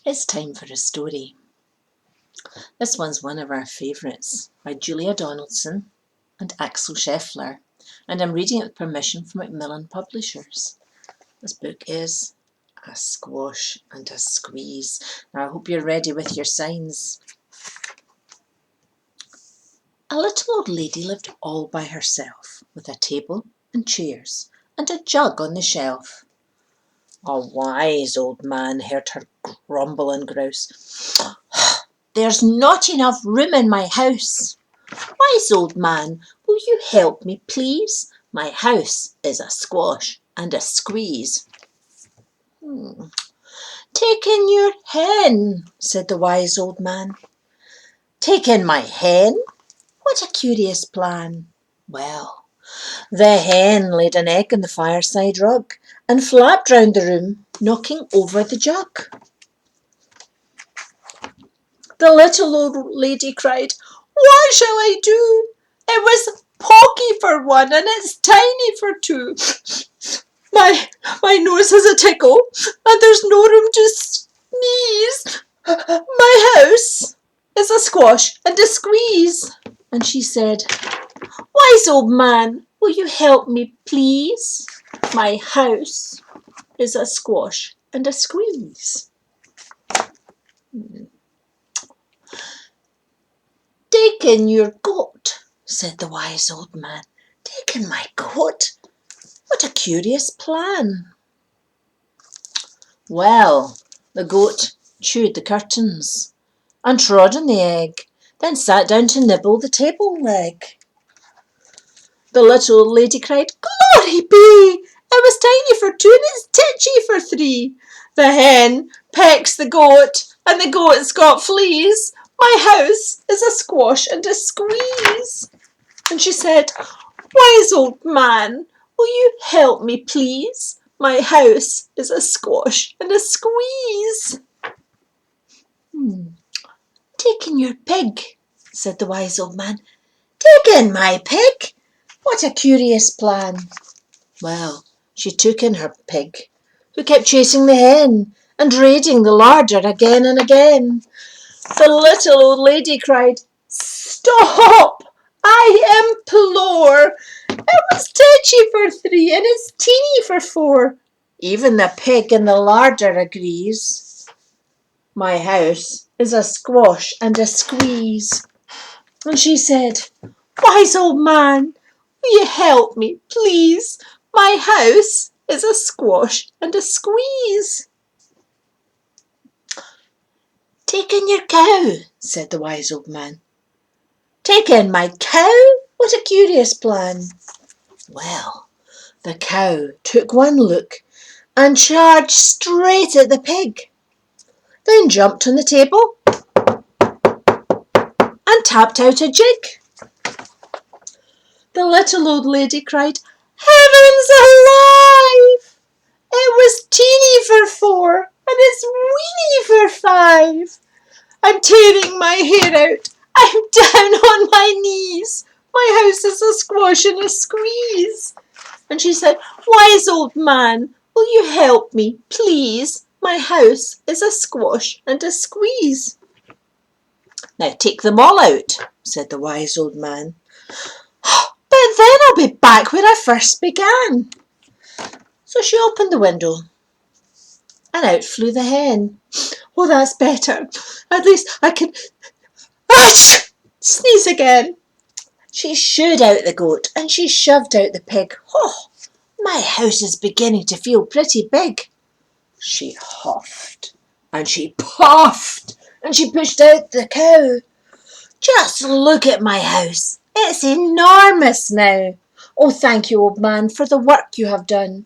It's time for a story. This one's one of our favourites by Julia Donaldson and Axel Scheffler, and I'm reading it with permission from Macmillan Publishers. This book is A Squash and a Squeeze. Now I hope you're ready with your signs. A little old lady lived all by herself, with a table and chairs and a jug on the shelf. A wise old man heard her grumble and grouse. "There's not enough room in my house. Wise old man, will you help me, please? My house is a squash and a squeeze." "Take in your hen," said the wise old man. "Take in my hen? What a curious plan." Well, the hen laid an egg on the fireside rug and flapped round the room, knocking over the jug. The little old lady cried, "What shall I do? It was pocky for one and it's tiny for two. My nose has a tickle and there's no room to sneeze. My house is a squash and a squeeze." And she said, "Wise old man, will you help me, please? My house is a squash and a squeeze." "Take in your goat," said the wise old man. "Take in my goat? What a curious plan." Well, the goat chewed the curtains and trod on the egg, then sat down to nibble the table leg. The little old lady cried, "Glory be! It was tiny for two and it's titchy for three. The hen pecks the goat and the goat's got fleas. My house is a squash and a squeeze." And she said, "Wise old man, will you help me, please? My house is a squash and a squeeze." "Take in your pig," said the wise old man. "Take in my pig? What a curious plan." Well, she took in her pig, who kept chasing the hen and raiding the larder again and again. The little old lady cried, "Stop! I implore! It was titchy for three and it's teeny for four. Even the pig in the larder agrees. My house is a squash and a squeeze." And she said, "Wise old man, will you help me, please? My house is a squash and a squeeze." "Take in your cow," said the wise old man. "Take in my cow? What a curious plan." Well, the cow took one look and charged straight at the pig, then jumped on the table and tapped out a jig. The little old lady cried, "Heavens alive! It was teeny for four and it's weeny for five. I'm tearing my hair out. I'm down on my knees. My house is a squash and a squeeze." And she said, "Wise old man, will you help me, please? My house is a squash and a squeeze." "Now take them all out," said the wise old man. "But then I'll be back where I first began." So she opened the window and out flew the hen. "Oh, that's better. At least I can sneeze again." She shooed out the goat and she shoved out the pig. "Oh, my house is beginning to feel pretty big." She huffed and she puffed and she pushed out the cow. "Just look at my house. It's enormous now. Oh, thank you, old man, for the work you have done.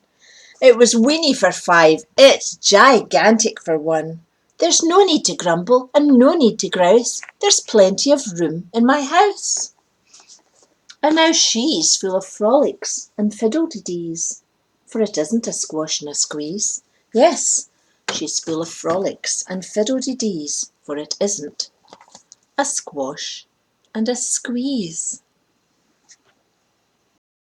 It was weeny for five. It's gigantic for one. There's no need to grumble and no need to grouse. There's plenty of room in my house." And now she's full of frolics and fiddle-de-dees, for it isn't a squash and a squeeze. Yes, she's full of frolics and fiddle-de-dees, for it isn't a squash and a squeeze.